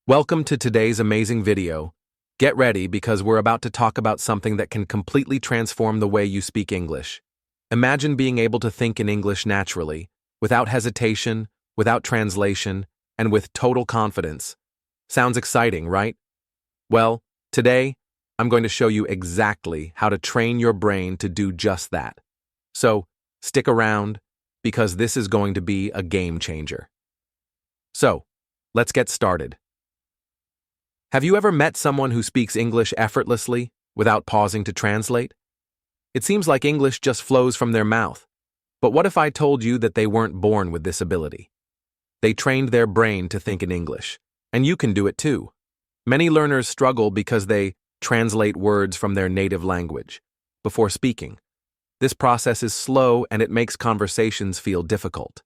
Welcome to today's amazing video. Get ready because we're about to talk about something that can completely transform the way you speak English. Imagine being able to think in English naturally, without hesitation, without translation, and with total confidence. Sounds exciting, right? Well, today, I'm going to show you exactly how to train your brain to do just that. So, stick around, because this is going to be a game changer. So, let's get started. Have you ever met someone who speaks English effortlessly, without pausing to translate? It seems like English just flows from their mouth. But what if I told you that they weren't born with this ability? They trained their brain to think in English, and you can do it too. Many learners struggle because they translate words from their native language before speaking. This process is slow and it makes conversations feel difficult.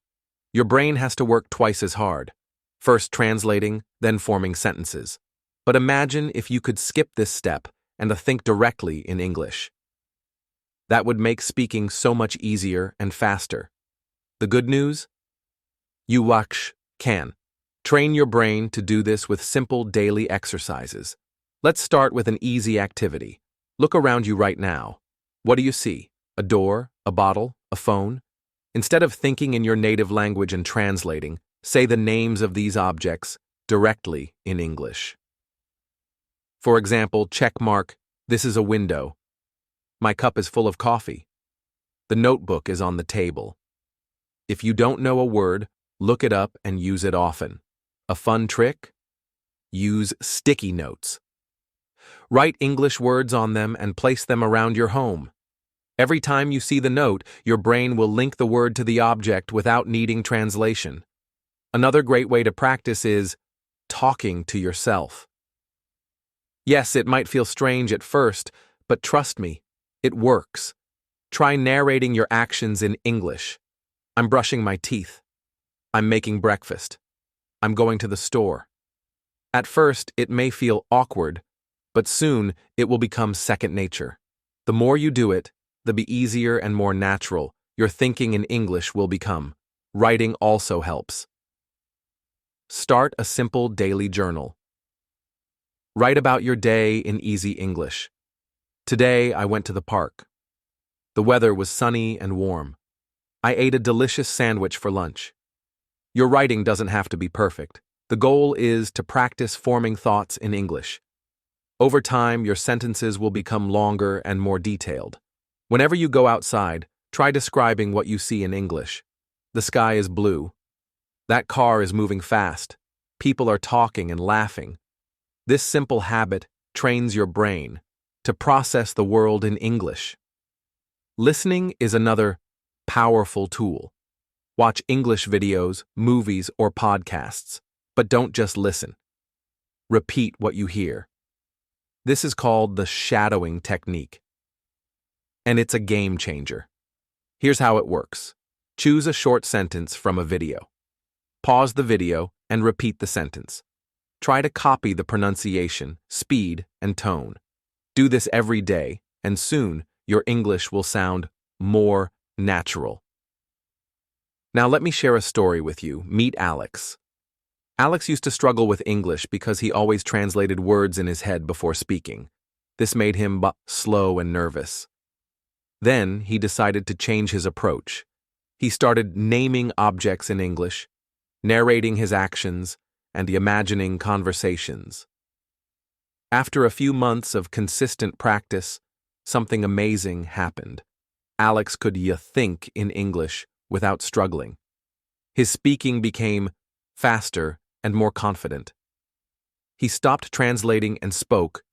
Your brain has to work twice as hard, first translating, then forming sentences. But imagine if you could skip this step and think directly in English. That would make speaking so much easier and faster. The good news? You can. Train your brain to do this with simple daily exercises. Let's start with an easy activity. Look around you right now. What do you see? A door, a bottle, a phone? Instead of thinking in your native language and translating, say the names of these objects directly in English. For example, check mark, this is a window. My cup is full of coffee. The notebook is on the table. If you don't know a word, look it up and use it often. A fun trick? Use sticky notes. Write English words on them and place them around your home. Every time you see the note, your brain will link the word to the object without needing translation. Another great way to practice is talking to yourself. Yes, it might feel strange at first, but trust me, it works. Try narrating your actions in English. I'm brushing my teeth. I'm making breakfast. I'm going to the store. At first, it may feel awkward, but soon it will become second nature. The more you do it, the easier and more natural your thinking in English will become. Writing also helps. Start a simple daily journal. Write about your day in easy English. Today, I went to the park. The weather was sunny and warm. I ate a delicious sandwich for lunch. Your writing doesn't have to be perfect. The goal is to practice forming thoughts in English. Over time, your sentences will become longer and more detailed. Whenever you go outside, try describing what you see in English. The sky is blue. That car is moving fast. People are talking and laughing. This simple habit trains your brain to process the world in English. Listening is another powerful tool. Watch English videos, movies, or podcasts, but don't just listen. Repeat what you hear. This is called the shadowing technique. And it's a game changer. Here's how it works. Choose a short sentence from a video. Pause the video and repeat the sentence. Try to copy the pronunciation, speed, and tone. Do this every day, and soon your English will sound more natural. Now let me share a story with you. Meet Alex. Alex used to struggle with English because he always translated words in his head before speaking. This made him slow and nervous. Then he decided to change his approach. He started naming objects in English, narrating his actions, and imagining conversations. After a few months of consistent practice, something amazing happened. Alex could think in English without struggling. His speaking became faster and more confident. He stopped translating and spoke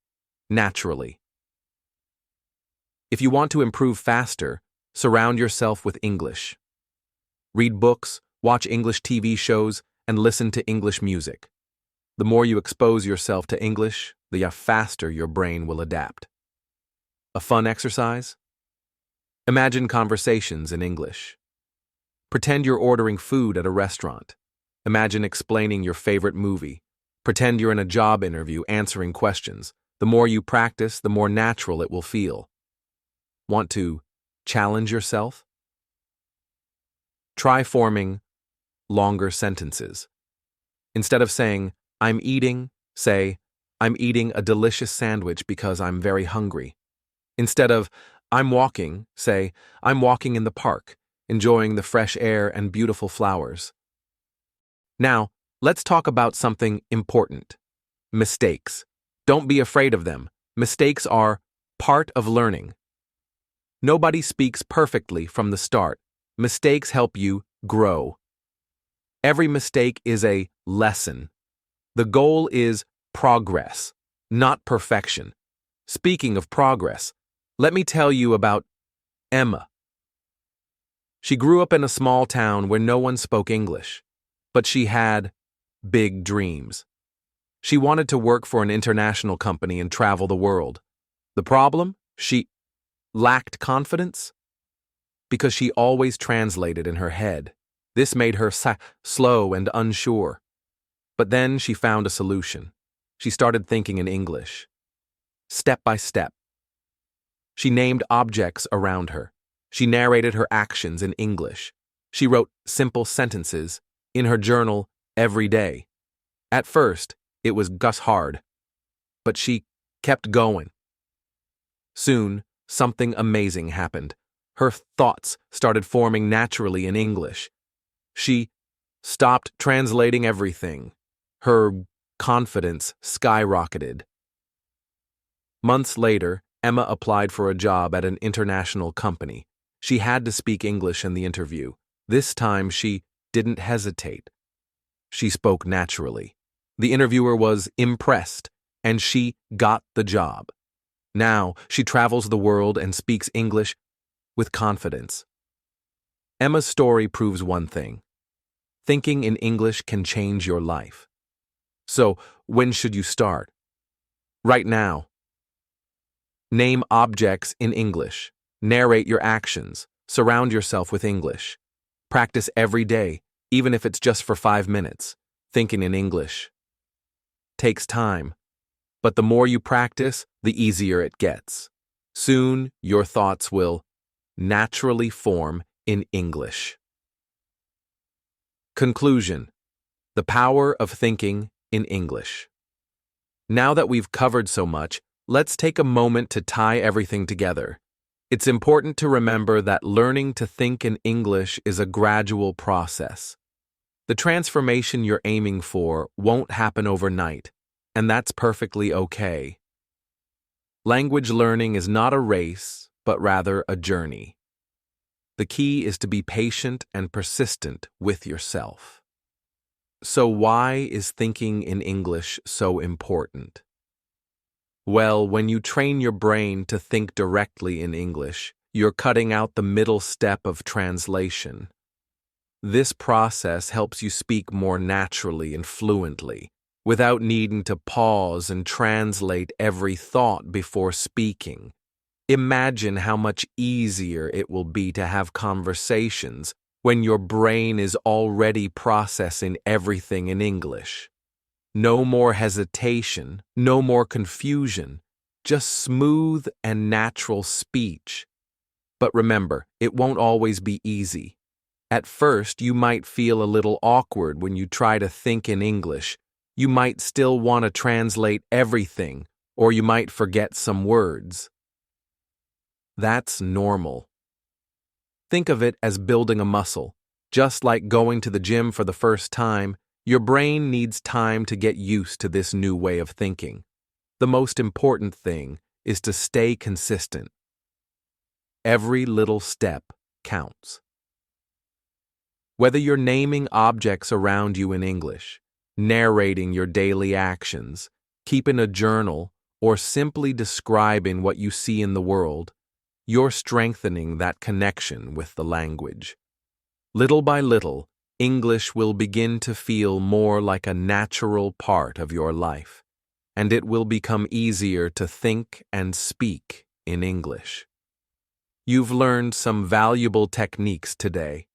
naturally. If you want to improve faster, surround yourself with English. Read books, watch English TV shows, and listen to English music. The more you expose yourself to English, the faster your brain will adapt. A fun exercise? Imagine conversations in English. Pretend you're ordering food at a restaurant. Imagine explaining your favorite movie. Pretend you're in a job interview answering questions. The more you practice, the more natural it will feel. Want to challenge yourself? Try forming longer sentences. Instead of saying, I'm eating, Say, I'm eating a delicious sandwich because I'm very hungry. Instead of, I'm walking, say, I'm walking in the park, enjoying the fresh air and beautiful flowers. Now, let's talk about something important. Mistakes. Don't be afraid of them. Mistakes are part of learning. Nobody speaks perfectly from the start. Mistakes help you grow. Every mistake is a lesson. The goal is progress, not perfection. Speaking of progress, let me tell you about Emma. She grew up in a small town where no one spoke English, but she had big dreams. She wanted to work for an international company and travel the world. The problem? She lacked confidence because she always translated in her head. This made her slow and unsure. But then she found a solution. She started thinking in English, step by step. She named objects around her. She narrated her actions in English. She wrote simple sentences in her journal every day. At first, it was hard, but she kept going. Soon, something amazing happened. Her thoughts started forming naturally in English. She stopped translating everything. Her confidence skyrocketed. Months later, Emma applied for a job at an international company. She had to speak English in the interview. This time, she didn't hesitate. She spoke naturally. The interviewer was impressed, and she got the job. Now, she travels the world and speaks English with confidence. Emma's story proves one thing. Thinking in English can change your life. So, when should you start? Right now. Name objects in English. Narrate your actions. Surround yourself with English. Practice every day, even if it's just for 5 minutes. Thinking in English takes time, but the more you practice, the easier it gets. Soon, your thoughts will naturally form in English. Conclusion: the power of thinking in English. Now that we've covered so much, let's take a moment to tie everything together. It's important to remember that learning to think in English is a gradual process. The transformation you're aiming for won't happen overnight, and that's perfectly okay. Language learning is not a race, but rather a journey. The key is to be patient and persistent with yourself. So why is thinking in English so important? Well, when you train your brain to think directly in English, you're cutting out the middle step of translation. This process helps you speak more naturally and fluently, without needing to pause and translate every thought before speaking. Imagine how much easier it will be to have conversations when your brain is already processing everything in English. No more hesitation, no more confusion, just smooth and natural speech. But remember, it won't always be easy. At first, you might feel a little awkward when you try to think in English. You might still want to translate everything, or you might forget some words. That's normal. Think of it as building a muscle. Just like going to the gym for the first time, your brain needs time to get used to this new way of thinking. The most important thing is to stay consistent. Every little step counts. Whether you're naming objects around you in English, narrating your daily actions, keeping a journal, or simply describing what you see in the world, you're strengthening that connection with the language. Little by little, English will begin to feel more like a natural part of your life, and it will become easier to think and speak in English. You've learned some valuable techniques today.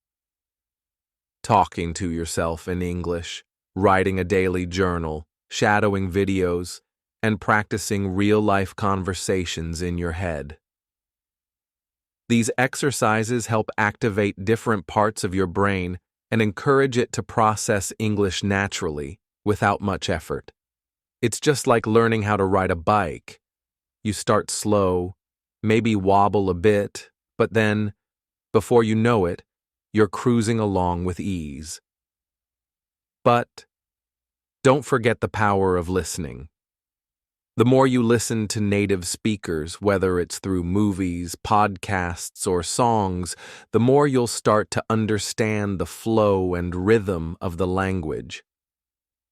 Talking to yourself in English, writing a daily journal, shadowing videos, and practicing real-life conversations in your head. These exercises help activate different parts of your brain and encourage it to process English naturally, without much effort. It's just like learning how to ride a bike. You start slow, maybe wobble a bit, but then, before you know it, you're cruising along with ease. But don't forget the power of listening. The more you listen to native speakers, whether it's through movies, podcasts, or songs, the more you'll start to understand the flow and rhythm of the language.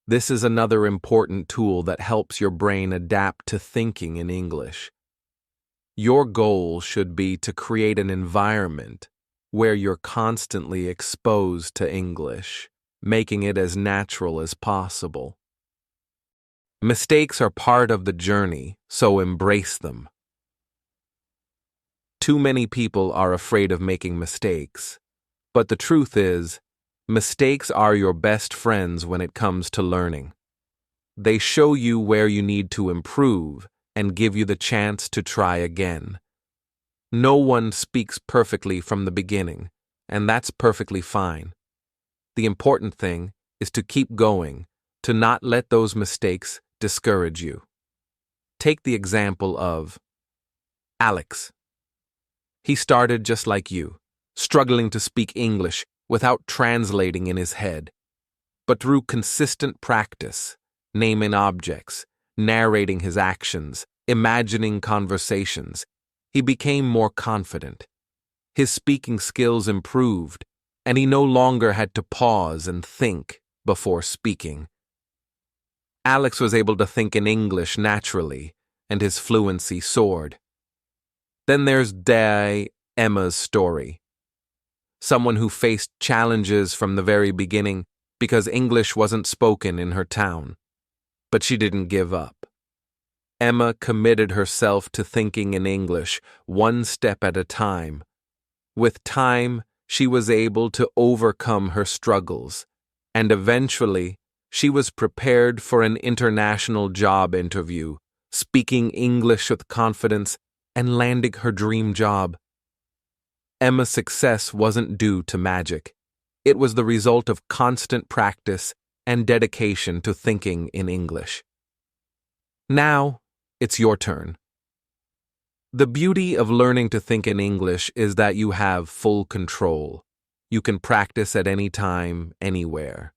This is another important tool that helps your brain adapt to thinking in English. Your goal should be to create an environment where you're constantly exposed to English, making it as natural as possible. Mistakes are part of the journey, so embrace them. Too many people are afraid of making mistakes, but the truth is, mistakes are your best friends when it comes to learning. They show you where you need to improve and give you the chance to try again. No one speaks perfectly from the beginning, and that's perfectly fine. The important thing is to keep going, to not let those mistakes discourage you. Take the example of Alex. He started just like you, struggling to speak English without translating in his head. But through consistent practice, naming objects, narrating his actions, imagining conversations, he became more confident. His speaking skills improved, and he no longer had to pause and think before speaking. Alex was able to think in English naturally, and his fluency soared. Then there's Emma's story. Someone who faced challenges from the very beginning because English wasn't spoken in her town. But she didn't give up. Emma committed herself to thinking in English, one step at a time. With time, she was able to overcome her struggles, and eventually, she was prepared for an international job interview, speaking English with confidence and landing her dream job. Emma's success wasn't due to magic. It was the result of constant practice and dedication to thinking in English. Now, it's your turn. The beauty of learning to think in English is that you have full control. You can practice at any time, anywhere.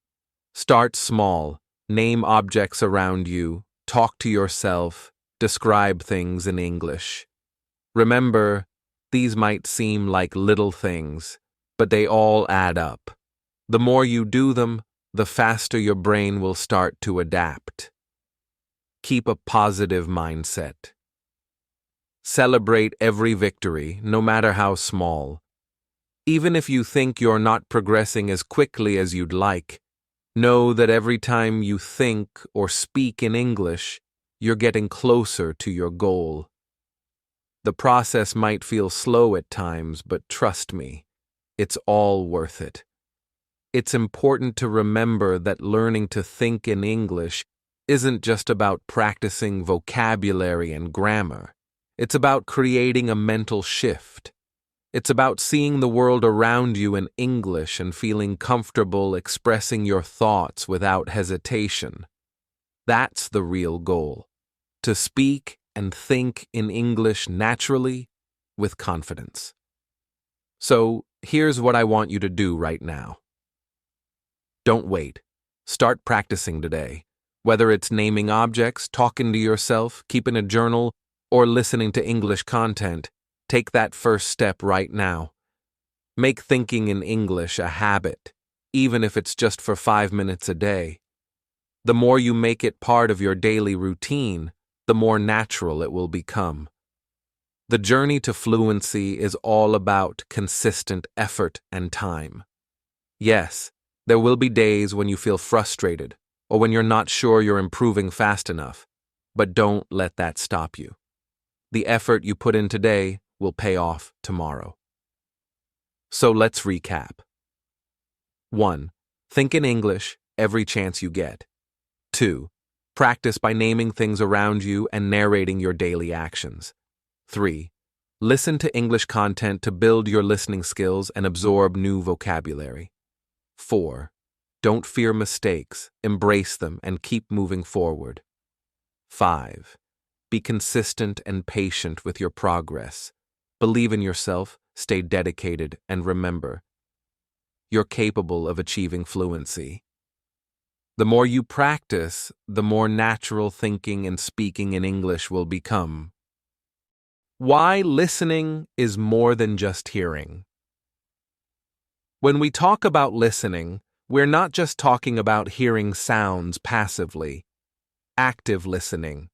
Start small, name objects around you, talk to yourself, describe things in English. Remember, these might seem like little things, but they all add up. The more you do them, the faster your brain will start to adapt. Keep a positive mindset. Celebrate every victory, no matter how small. Even if you think you're not progressing as quickly as you'd like, know that every time you think or speak in English, you're getting closer to your goal. The process might feel slow at times, but trust me, it's all worth it. It's important to remember that learning to think in English isn't just about practicing vocabulary and grammar. It's about creating a mental shift. It's about seeing the world around you in English and feeling comfortable expressing your thoughts without hesitation. That's the real goal: to speak and think in English naturally, with confidence. So, here's what I want you to do right now. Don't wait. Start practicing today. Whether it's naming objects, talking to yourself, keeping a journal, or listening to English content, take that first step right now. Make thinking in English a habit, even if it's just for 5 minutes a day. The more you make it part of your daily routine, the more natural it will become. The journey to fluency is all about consistent effort and time. Yes, there will be days when you feel frustrated or when you're not sure you're improving fast enough, but don't let that stop you. The effort you put in today will pay off tomorrow. So let's recap. 1. Think in English every chance you get. 2. Practice by naming things around you and narrating your daily actions. 3. Listen to English content to build your listening skills and absorb new vocabulary. 4. Don't fear mistakes, embrace them, and keep moving forward. 5. Be consistent and patient with your progress. Believe in yourself, stay dedicated, and remember, you're capable of achieving fluency. The more you practice, the more natural thinking and speaking in English will become. Why listening is more than just hearing. When we talk about listening, we're not just talking about hearing sounds passively. Active listening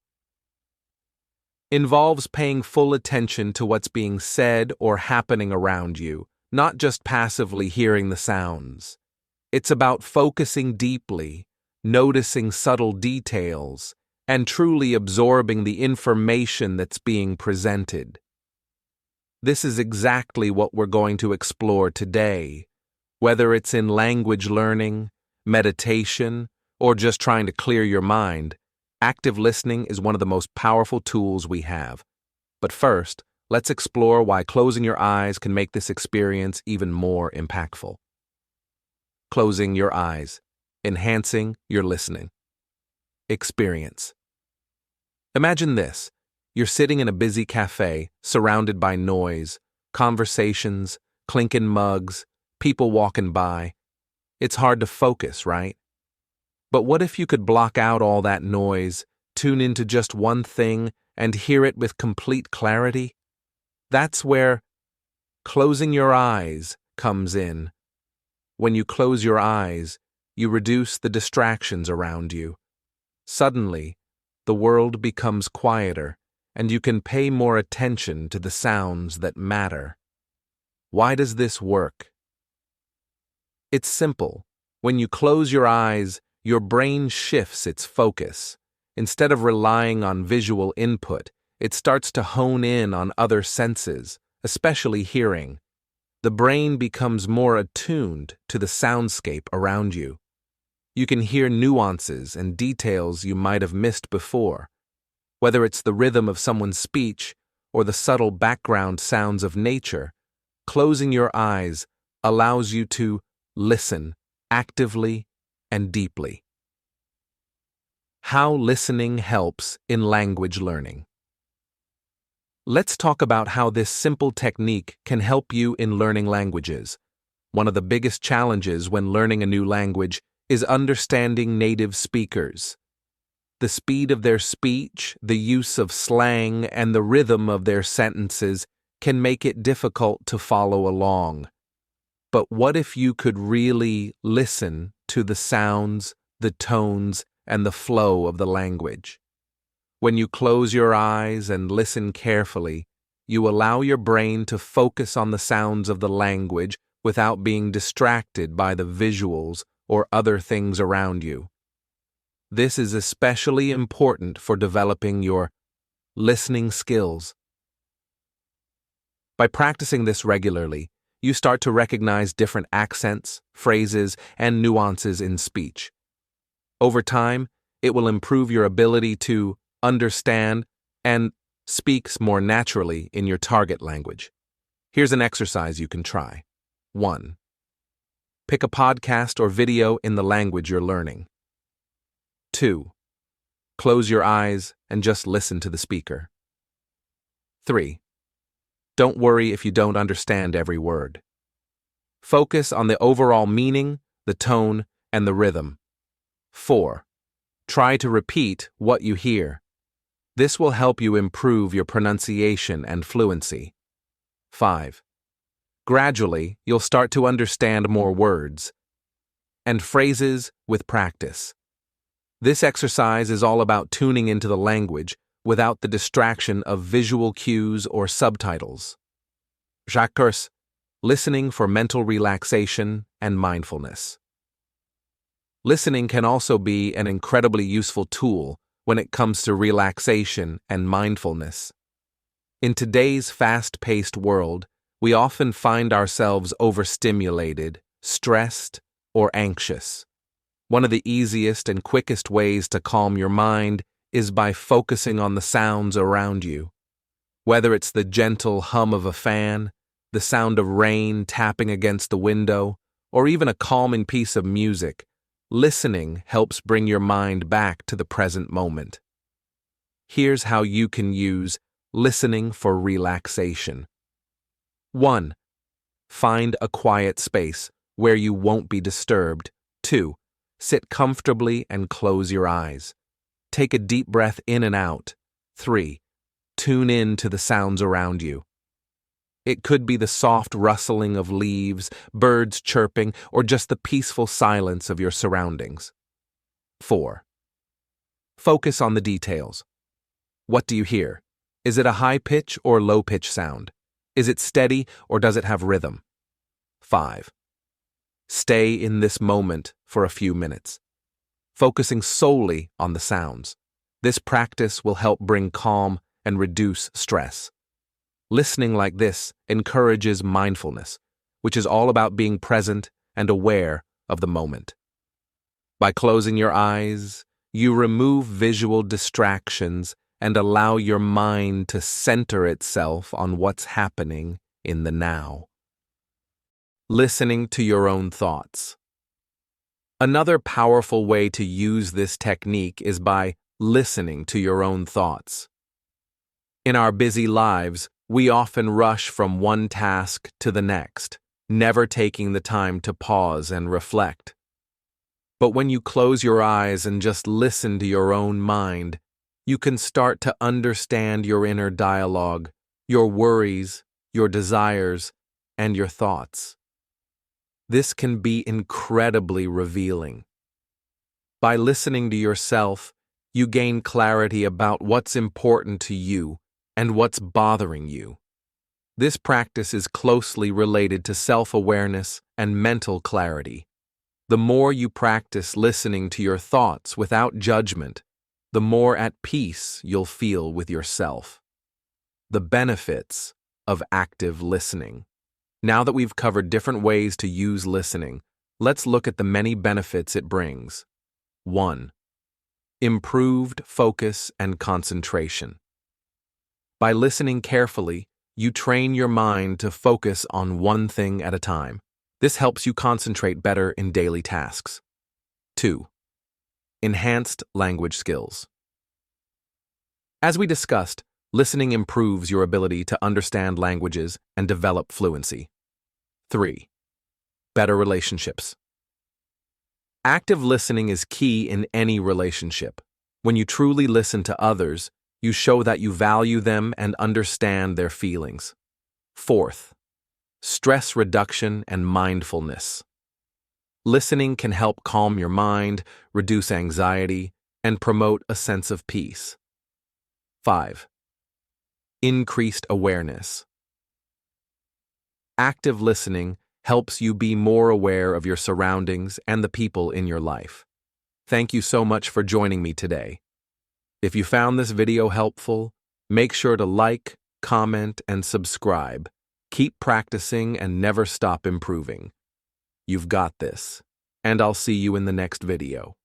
involves paying full attention to what's being said or happening around you, not just passively hearing the sounds. It's about focusing deeply, noticing subtle details, and truly absorbing the information that's being presented. This is exactly what we're going to explore today, whether it's in language learning, meditation, or just trying to clear your mind. Active listening is one of the most powerful tools we have. But first, let's explore why closing your eyes can make this experience even more impactful. Closing your eyes, enhancing your listening experience. Imagine this. You're sitting in a busy cafe, surrounded by noise, conversations, clinking mugs, people walking by. It's hard to focus, right? But what if you could block out all that noise, tune into just one thing, and hear it with complete clarity? That's where closing your eyes comes in. When you close your eyes, you reduce the distractions around you. Suddenly, the world becomes quieter, and you can pay more attention to the sounds that matter. Why does this work? It's simple. When you close your eyes, your brain shifts its focus. Instead of relying on visual input, it starts to hone in on other senses, especially hearing. The brain becomes more attuned to the soundscape around you. You can hear nuances and details you might have missed before. Whether it's the rhythm of someone's speech or the subtle background sounds of nature, closing your eyes allows you to listen actively and deeply. How listening helps in language learning. Let's talk about how this simple technique can help you in learning languages. One of the biggest challenges when learning a new language is understanding native speakers. The speed of their speech, the use of slang, and the rhythm of their sentences can make it difficult to follow along. But what if you could really listen to the sounds, the tones, and the flow of the language? When you close your eyes and listen carefully, you allow your brain to focus on the sounds of the language without being distracted by the visuals or other things around you. This is especially important for developing your listening skills. By practicing this regularly, you start to recognize different accents, phrases, and nuances in speech. Over time, it will improve your ability to understand and speak more naturally in your target language. Here's an exercise you can try. 1. Pick a podcast or video in the language you're learning. 2. Close your eyes and just listen to the speaker. 3. Don't worry if you don't understand every word. Focus on the overall meaning, the tone, and the rhythm. 4. Try to repeat what you hear. This will help you improve your pronunciation and fluency. 5. Gradually, you'll start to understand more words and phrases with practice. This exercise is all about tuning into the language without the distraction of visual cues or subtitles. Jacques, listening for mental relaxation and mindfulness. Listening can also be an incredibly useful tool when it comes to relaxation and mindfulness. In today's fast-paced world, we often find ourselves overstimulated, stressed, or anxious. One of the easiest and quickest ways to calm your mind is by focusing on the sounds around you. Whether it's the gentle hum of a fan, the sound of rain tapping against the window, or even a calming piece of music, listening helps bring your mind back to the present moment. Here's how you can use listening for relaxation. 1. Find a quiet space where you won't be disturbed. 2. Sit comfortably and close your eyes. Take a deep breath in and out. 3. Tune in to the sounds around you. It could be the soft rustling of leaves, birds chirping, or just the peaceful silence of your surroundings. 4. Focus on the details. What do you hear? Is it a high-pitch or low-pitch sound? Is it steady or does it have rhythm? 5. Stay in this moment for a few minutes, focusing solely on the sounds. This practice will help bring calm and reduce stress. Listening like this encourages mindfulness, which is all about being present and aware of the moment. By closing your eyes, you remove visual distractions and allow your mind to center itself on what's happening in the now. Listening to your own thoughts. Another powerful way to use this technique is by listening to your own thoughts. In our busy lives, we often rush from one task to the next, never taking the time to pause and reflect. But when you close your eyes and just listen to your own mind, you can start to understand your inner dialogue, your worries, your desires, and your thoughts. This can be incredibly revealing. By listening to yourself, you gain clarity about what's important to you and what's bothering you. This practice is closely related to self-awareness and mental clarity. The more you practice listening to your thoughts without judgment, the more at peace you'll feel with yourself. The benefits of active listening. Now that we've covered different ways to use listening, let's look at the many benefits it brings. 1. Improved focus and concentration. By listening carefully, you train your mind to focus on one thing at a time. This helps you concentrate better in daily tasks. 2. Enhanced language skills. As we discussed, listening improves your ability to understand languages and develop fluency. 3. Better relationships. Active listening is key in any relationship. When you truly listen to others, you show that you value them and understand their feelings. 4th, stress reduction and mindfulness. Listening can help calm your mind, reduce anxiety, and promote a sense of peace. 5. Increased awareness. Active listening helps you be more aware of your surroundings and the people in your life. Thank you so much for joining me today. If you found this video helpful, make sure to like, comment, and subscribe. Keep practicing and never stop improving. You've got this, and I'll see you in the next video.